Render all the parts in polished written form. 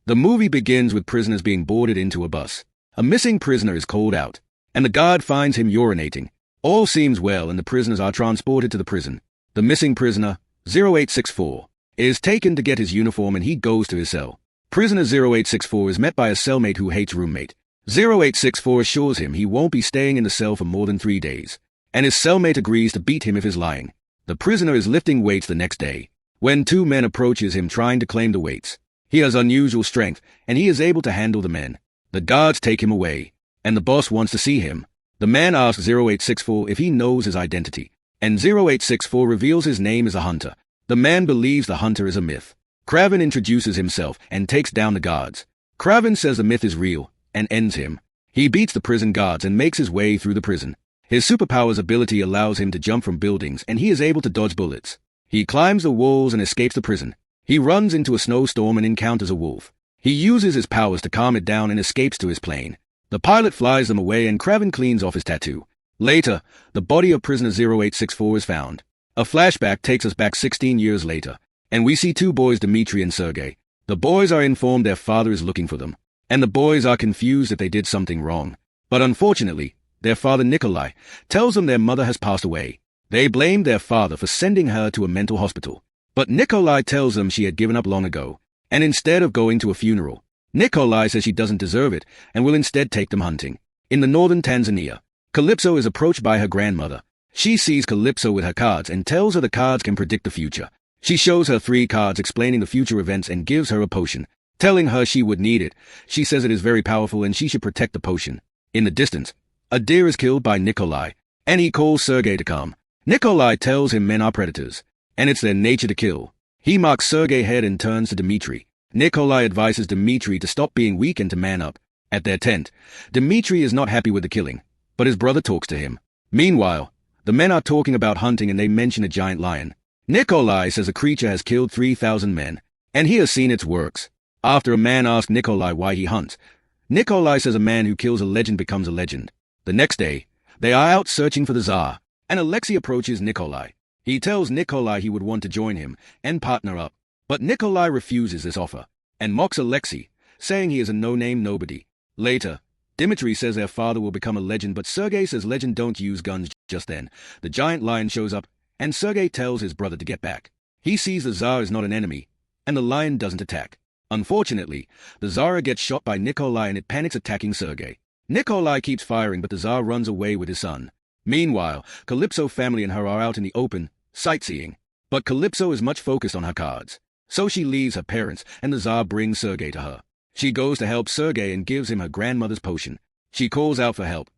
The movie begins with prisoners being boarded into a bus. A missing prisoner is called out, and the guard finds him urinating. All seems well and the prisoners are transported to the prison. The missing prisoner, 0864, is taken to get his uniform and he goes to his cell. Prisoner 0864 is met by a cellmate who hates roommate. 0864 assures him he won't be staying in the cell for more than 3 days, and his cellmate agrees to beat him if he's lying. The prisoner is lifting weights the next day, when 2 men approaches him trying to claim the weights. He has unusual strength, and he is able to handle the men. The guards take him away, and the boss wants to see him. The man asks 0864 if he knows his identity, and 0864 reveals his name is a hunter. The man believes the hunter is a myth. KRAVEN introduces himself and takes down the guards. KRAVEN says the myth is real, and ends him. He beats the prison guards and makes his way through the prison. His superpowers ability allows him to jump from buildings and he is able to dodge bullets. He climbs the walls and escapes the prison. He runs into a snowstorm and encounters a wolf. He uses his powers to calm it down and escapes to his plane. The pilot flies them away and KRAVEN cleans off his tattoo. Later, the body of prisoner 0864 is found. A flashback takes us back 16 years later, and we see 2 boys, Dmitri and Sergei. The boys are informed their father is looking for them, and the boys are confused if they did something wrong. But unfortunately, their father Nikolai tells them their mother has passed away. They blame their father for sending her to a mental hospital. But Nikolai tells them she had given up long ago, and instead of going to a funeral, Nikolai says she doesn't deserve it and will instead take them hunting. In the northern Tanzania, Calypso is approached by her grandmother. She sees Calypso with her cards and tells her the cards can predict the future. She shows her 3 cards explaining the future events and gives her a potion, telling her she would need it. She says it is very powerful and she should protect the potion. In the distance, a deer is killed by Nikolai, and he calls Sergei to come. Nikolai tells him men are predators, and it's their nature to kill. He marks Sergei's head and turns to Dmitri. Nikolai advises Dmitri to stop being weak and to man up. At their tent, Dmitri is not happy with the killing, but his brother talks to him. Meanwhile, the men are talking about hunting and they mention a giant lion. Nikolai says a creature has killed 3,000 men, and he has seen its works. After a man asks Nikolai why he hunts, Nikolai says a man who kills a legend becomes a legend. The next day, they are out searching for the Tsar, and Aleksei approaches Nikolai. He tells Nikolai he would want to join him and partner up, but Nikolai refuses this offer and mocks Aleksei, saying he is a no-name nobody. Later, Dmitri says their father will become a legend, but Sergei says legend don't use guns. Just then, the giant lion shows up, and Sergei tells his brother to get back. He sees the Tsar is not an enemy, and the lion doesn't attack. Unfortunately, the Tsar gets shot by Nikolai and it panics, attacking Sergei. Nikolai keeps firing, but the Tsar runs away with his son. Meanwhile, Calypso family and her are out in the open, sightseeing. But Calypso is much focused on her cards, so she leaves her parents and the Tsar brings Sergei to her. She goes to help Sergei and gives him her grandmother's potion. She calls out for help,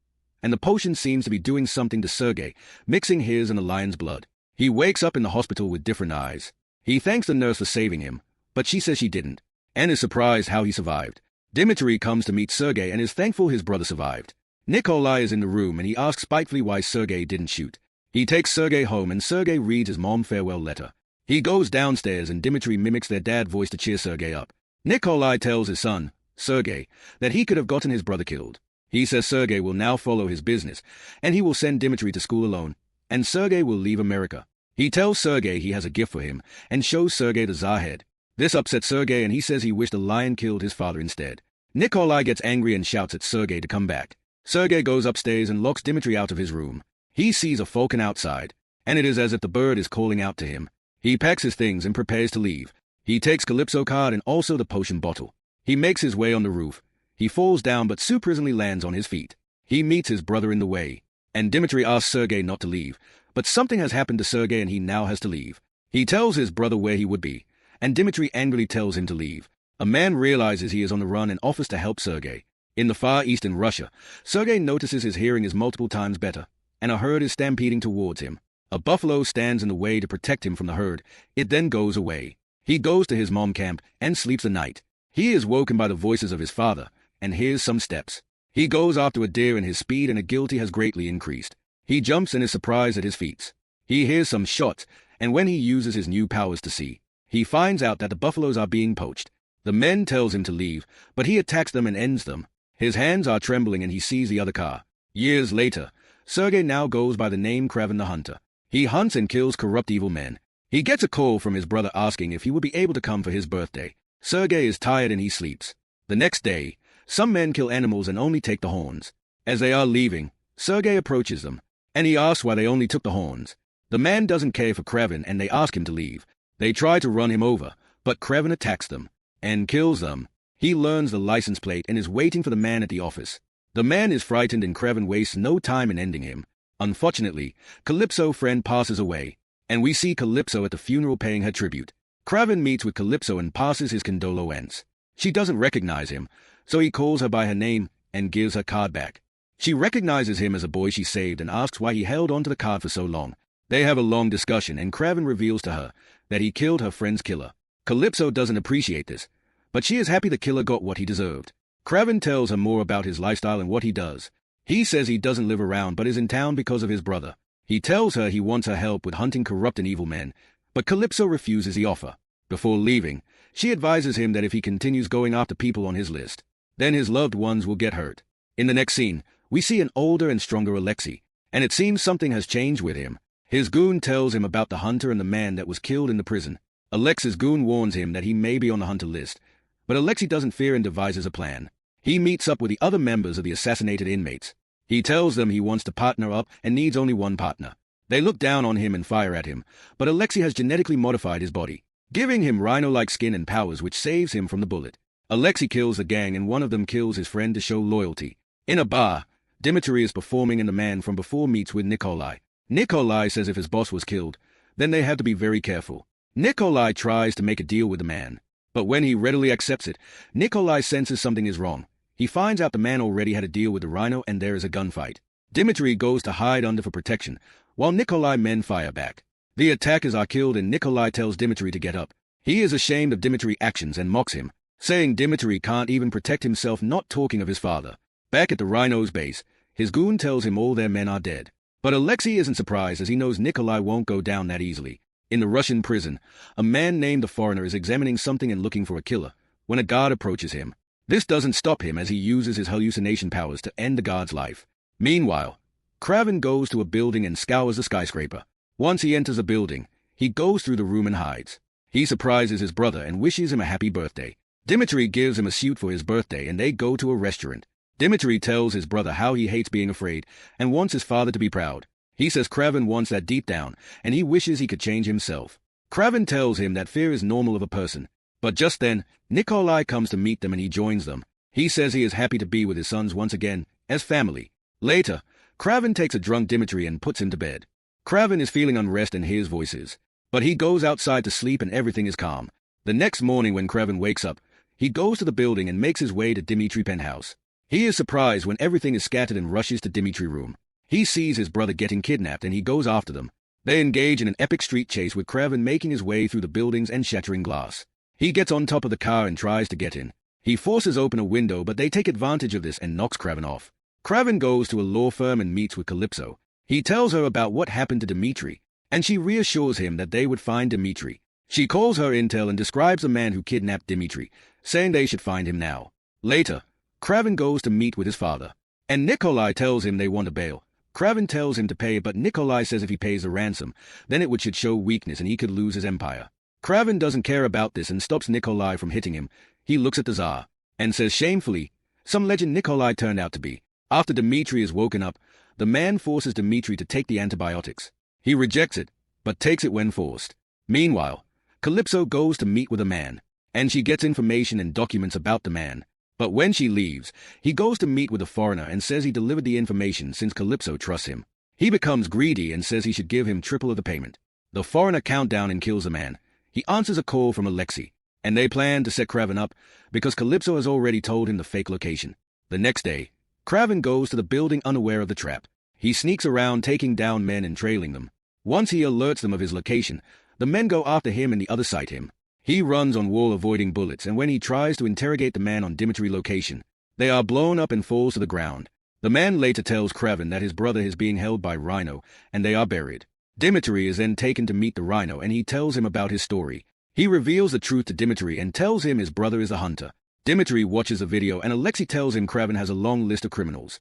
and the potion seems to be doing something to Sergei, mixing his and the lion's blood. He wakes up in the hospital with different eyes. He thanks the nurse for saving him, but she says she didn't, and is surprised how he survived. Dmitri comes to meet Sergei and is thankful his brother survived. Nikolai is in the room and he asks spitefully why Sergei didn't shoot. He takes Sergei home and Sergei reads his mom farewell letter. He goes downstairs and Dmitri mimics their dad voice to cheer Sergei up. Nikolai tells his son, Sergei, that he could have gotten his brother killed. He says Sergei will now follow his business, and he will send Dmitri to school alone, and Sergei will leave America. He tells Sergei he has a gift for him, and shows Sergei the Tsar head. This upsets Sergei and he says he wished the lion killed his father instead. Nikolai gets angry and shouts at Sergei to come back. Sergei goes upstairs and locks Dmitri out of his room. He sees a falcon outside, and it is as if the bird is calling out to him. He packs his things and prepares to leave. He takes Calypso card and also the potion bottle. He makes his way on the roof. He falls down but surprisingly lands on his feet. He meets his brother in the way, and Dmitri asks Sergei not to leave, but something has happened to Sergei and he now has to leave. He tells his brother where he would be, and Dmitri angrily tells him to leave. A man realizes he is on the run and offers to help Sergei. In the Far East in Russia, Sergei notices his hearing is multiple times better, and a herd is stampeding towards him. A buffalo stands in the way to protect him from the herd. It then goes away. He goes to his mom camp and sleeps the night. He is woken by the voices of his father, and hears some steps. He goes after a deer and his speed and agility has greatly increased. He jumps and is surprised at his feats. He hears some shots, and when he uses his new powers to see, he finds out that the buffaloes are being poached. The men tells him to leave, but he attacks them and ends them. His hands are trembling and he sees the other car. Years later, Sergei now goes by the name KRAVEN the Hunter. He hunts and kills corrupt evil men. He gets a call from his brother asking if he would be able to come for his birthday. Sergei is tired and he sleeps. The next day, some men kill animals and only take the horns. As they are leaving, Sergei approaches them, and he asks why they only took the horns. The man doesn't care for KRAVEN and they ask him to leave. They try to run him over, but KRAVEN attacks them and kills them. He learns the license plate and is waiting for the man at the office. The man is frightened and KRAVEN wastes no time in ending him. Unfortunately, Calypso's friend passes away, and we see Calypso at the funeral paying her tribute. KRAVEN meets with Calypso and passes his condolences. She doesn't recognize him, so he calls her by her name and gives her card back. She recognizes him as a boy she saved and asks why he held onto the card for so long. They have a long discussion and KRAVEN reveals to her that he killed her friend's killer. Calypso doesn't appreciate this, but she is happy the killer got what he deserved. KRAVEN tells her more about his lifestyle and what he does. He says he doesn't live around but is in town because of his brother. He tells her he wants her help with hunting corrupt and evil men, but Calypso refuses the offer. Before leaving, she advises him that if he continues going after people on his list, then his loved ones will get hurt. In the next scene, we see an older and stronger Aleksei, and it seems something has changed with him. His goon tells him about the hunter and the man that was killed in the prison. Aleksei's goon warns him that he may be on the hunter list, but Aleksei doesn't fear and devises a plan. He meets up with the other members of the assassinated inmates. He tells them he wants to partner up and needs only one partner. They look down on him and fire at him, but Aleksei has genetically modified his body, giving him rhino-like skin and powers which saves him from the bullet. Aleksei kills the gang and one of them kills his friend to show loyalty. In a bar, Dmitry is performing and the man from before meets with Nikolai. Nikolai says if his boss was killed, then they have to be very careful. Nikolai tries to make a deal with the man, but when he readily accepts it, Nikolai senses something is wrong. He finds out the man already had a deal with the Rhino and there is a gunfight. Dmitry goes to hide under for protection, while Nikolai men fire back. The attackers are killed and Nikolai tells Dmitry to get up. He is ashamed of Dmitry's actions and mocks him, saying Dmitry can't even protect himself, not talking of his father. Back at the Rhino's base, his goon tells him all their men are dead. But Aleksei isn't surprised as he knows Nikolai won't go down that easily. In the Russian prison, a man named the Foreigner is examining something and looking for a killer, when a guard approaches him. This doesn't stop him as he uses his hallucination powers to end the guard's life. Meanwhile, KRAVEN goes to a building and scours the skyscraper. Once he enters a building, he goes through the room and hides. He surprises his brother and wishes him a happy birthday. Dmitry gives him a suit for his birthday and they go to a restaurant. Dmitry tells his brother how he hates being afraid and wants his father to be proud. He says KRAVEN wants that deep down and he wishes he could change himself. KRAVEN tells him that fear is normal of a person. But just then, Nikolai comes to meet them and he joins them. He says he is happy to be with his sons once again, as family. Later, KRAVEN takes a drunk Dmitry and puts him to bed. KRAVEN is feeling unrest and hears voices, but he goes outside to sleep and everything is calm. The next morning when KRAVEN wakes up, he goes to the building and makes his way to Dmitry's penthouse. He is surprised when everything is scattered and rushes to Dmitry's room. He sees his brother getting kidnapped and he goes after them. They engage in an epic street chase with KRAVEN making his way through the buildings and shattering glass. He gets on top of the car and tries to get in. He forces open a window but they take advantage of this and knocks KRAVEN off. KRAVEN goes to a law firm and meets with Calypso. He tells her about what happened to Dmitry, and she reassures him that they would find Dmitry. She calls her intel and describes the man who kidnapped Dmitry, saying they should find him now. Later, KRAVEN goes to meet with his father, and Nikolai tells him they want a bail. KRAVEN tells him to pay, but Nikolai says if he pays the ransom, then it should show weakness and he could lose his empire. KRAVEN doesn't care about this and stops Nikolai from hitting him. He looks at the Tsar, and says shamefully, some legend Nikolai turned out to be. After Dmitry is woken up, the man forces Dmitry to take the antibiotics. He rejects it, but takes it when forced. Meanwhile, Calypso goes to meet with a man, and she gets information and documents about the man. But when she leaves, he goes to meet with a foreigner and says he delivered the information since Calypso trusts him. He becomes greedy and says he should give him triple of the payment. The foreigner counts down and kills the man. He answers a call from Aleksei, and they plan to set KRAVEN up because Calypso has already told him the fake location. The next day, KRAVEN goes to the building unaware of the trap. He sneaks around taking down men and trailing them. Once he alerts them of his location, the men go after him and the others sight him. He runs on wall avoiding bullets, and when he tries to interrogate the man on Dmitry's location, they are blown up and falls to the ground. The man later tells KRAVEN that his brother is being held by Rhino, and they are buried. Dmitry is then taken to meet the Rhino and he tells him about his story. He reveals the truth to Dmitry and tells him his brother is a hunter. Dmitry watches a video and Aleksei tells him KRAVEN has a long list of criminals,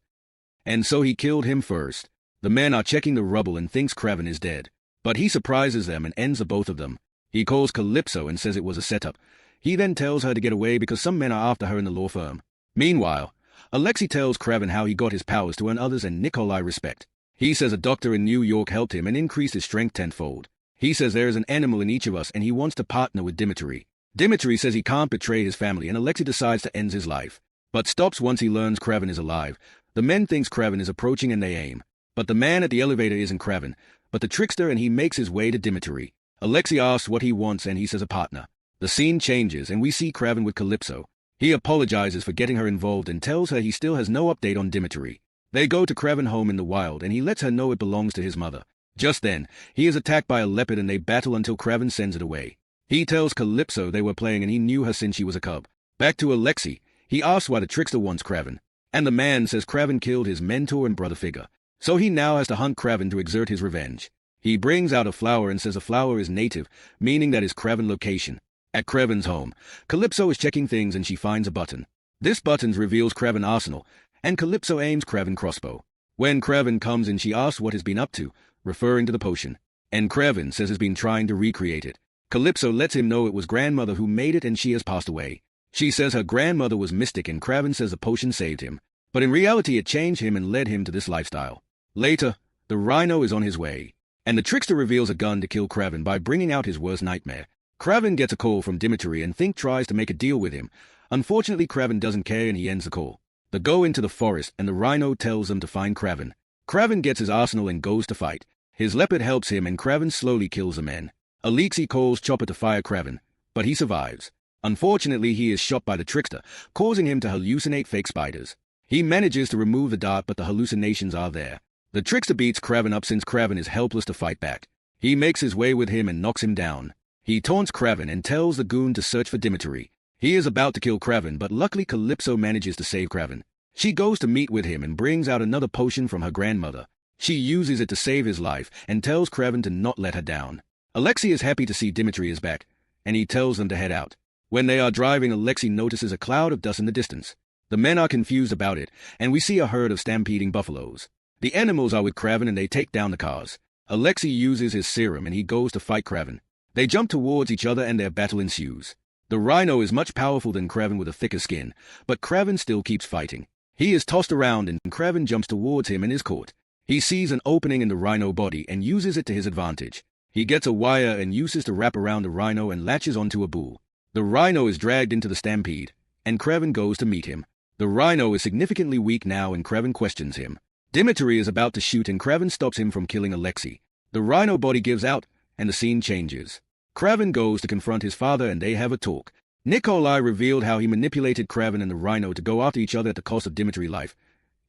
and so he killed him first. The men are checking the rubble and thinks KRAVEN is dead, but he surprises them and ends the both of them. He calls Calypso and says it was a setup. He then tells her to get away because some men are after her in the law firm. Meanwhile, Aleksei tells KRAVEN how he got his powers to earn others and Nikolai respect. He says a doctor in New York helped him and increased his strength tenfold. He says there is an animal in each of us and he wants to partner with Dmitry. Dmitry says he can't betray his family and Aleksei decides to end his life, but stops once he learns KRAVEN is alive. The men thinks KRAVEN is approaching and they aim. But the man at the elevator isn't KRAVEN, but the trickster, and he makes his way to Dmitry. Aleksei asks what he wants and he says a partner. The scene changes and we see KRAVEN with Calypso. He apologizes for getting her involved and tells her he still has no update on Dmitry. They go to KRAVEN home in the wild and he lets her know it belongs to his mother. Just then, he is attacked by a leopard and they battle until KRAVEN sends it away. He tells Calypso they were playing and he knew her since she was a cub. Back to Aleksei, he asks why the trickster wants KRAVEN. And the man says KRAVEN killed his mentor and brother figure. So he now has to hunt KRAVEN to exert his revenge. He brings out a flower and says a flower is native, meaning that is KRAVEN location. At KRAVEN's home, Calypso is checking things and she finds a button. This button reveals KRAVEN arsenal, and Calypso aims KRAVEN crossbow. When KRAVEN comes in, she asks what he's been up to, referring to the potion. And KRAVEN says he's been trying to recreate it. Calypso lets him know it was grandmother who made it and she has passed away. She says her grandmother was mystic and KRAVEN says the potion saved him. But in reality it changed him and led him to this lifestyle. Later, the Rhino is on his way, and the trickster reveals a gun to kill KRAVEN by bringing out his worst nightmare. KRAVEN gets a call from Dmitry and tries to make a deal with him. Unfortunately, KRAVEN doesn't care and he ends the call. They go into the forest and the Rhino tells them to find KRAVEN. KRAVEN gets his arsenal and goes to fight. His leopard helps him and KRAVEN slowly kills the men. Aleksei calls Chopper to fire KRAVEN, but he survives. Unfortunately, he is shot by the trickster, causing him to hallucinate fake spiders. He manages to remove the dart, but the hallucinations are there. The trickster beats KRAVEN up since KRAVEN is helpless to fight back. He makes his way with him and knocks him down. He taunts KRAVEN and tells the goon to search for Dmitry. He is about to kill KRAVEN, but luckily Calypso manages to save KRAVEN. She goes to meet with him and brings out another potion from her grandmother. She uses it to save his life and tells KRAVEN to not let her down. Aleksei is happy to see Dmitry is back, and he tells them to head out. When they are driving, Aleksei notices a cloud of dust in the distance. The men are confused about it, and we see a herd of stampeding buffaloes. The animals are with KRAVEN and they take down the cars. Aleksei uses his serum and he goes to fight KRAVEN. They jump towards each other and their battle ensues. The Rhino is much powerful than KRAVEN with a thicker skin, but KRAVEN still keeps fighting. He is tossed around and KRAVEN jumps towards him and is caught. He sees an opening in the Rhino body and uses it to his advantage. He gets a wire and uses to wrap around the Rhino and latches onto a bull. The Rhino is dragged into the stampede, and KRAVEN goes to meet him. The Rhino is significantly weak now and KRAVEN questions him. Dmitry is about to shoot and KRAVEN stops him from killing Aleksei. The Rhino body gives out, and the scene changes. KRAVEN goes to confront his father and they have a talk. Nikolai revealed how he manipulated KRAVEN and the Rhino to go after each other at the cost of Dmitry's life,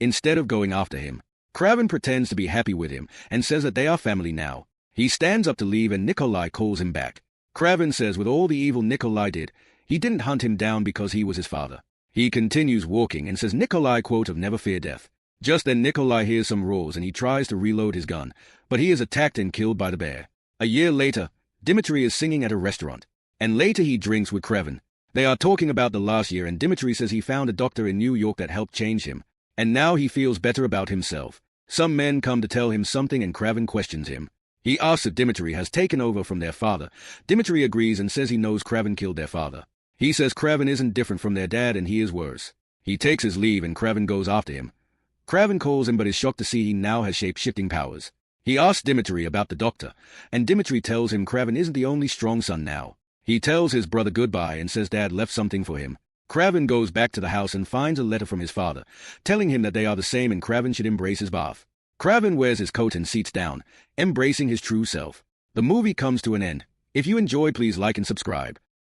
instead of going after him. KRAVEN pretends to be happy with him and says that they are family now. He stands up to leave and Nikolai calls him back. KRAVEN says with all the evil Nikolai did, he didn't hunt him down because he was his father. He continues walking and says Nikolai quote of never fear death. Just then Nikolai hears some roars and he tries to reload his gun, but he is attacked and killed by the bear. A year later, Dmitry is singing at a restaurant, and later he drinks with KRAVEN. They are talking about the last year and Dmitry says he found a doctor in New York that helped change him, and now he feels better about himself. Some men come to tell him something and KRAVEN questions him. He asks if Dmitry has taken over from their father. Dmitry agrees and says he knows KRAVEN killed their father. He says KRAVEN isn't different from their dad and he is worse. He takes his leave and KRAVEN goes after him. KRAVEN calls him but is shocked to see he now has shape-shifting powers. He asks Dmitry about the doctor, and Dmitry tells him KRAVEN isn't the only strong son now. He tells his brother goodbye and says dad left something for him. KRAVEN goes back to the house and finds a letter from his father, telling him that they are the same and KRAVEN should embrace his bath. KRAVEN wears his coat and seats down, embracing his true self. The movie comes to an end. If you enjoyed, please like and subscribe.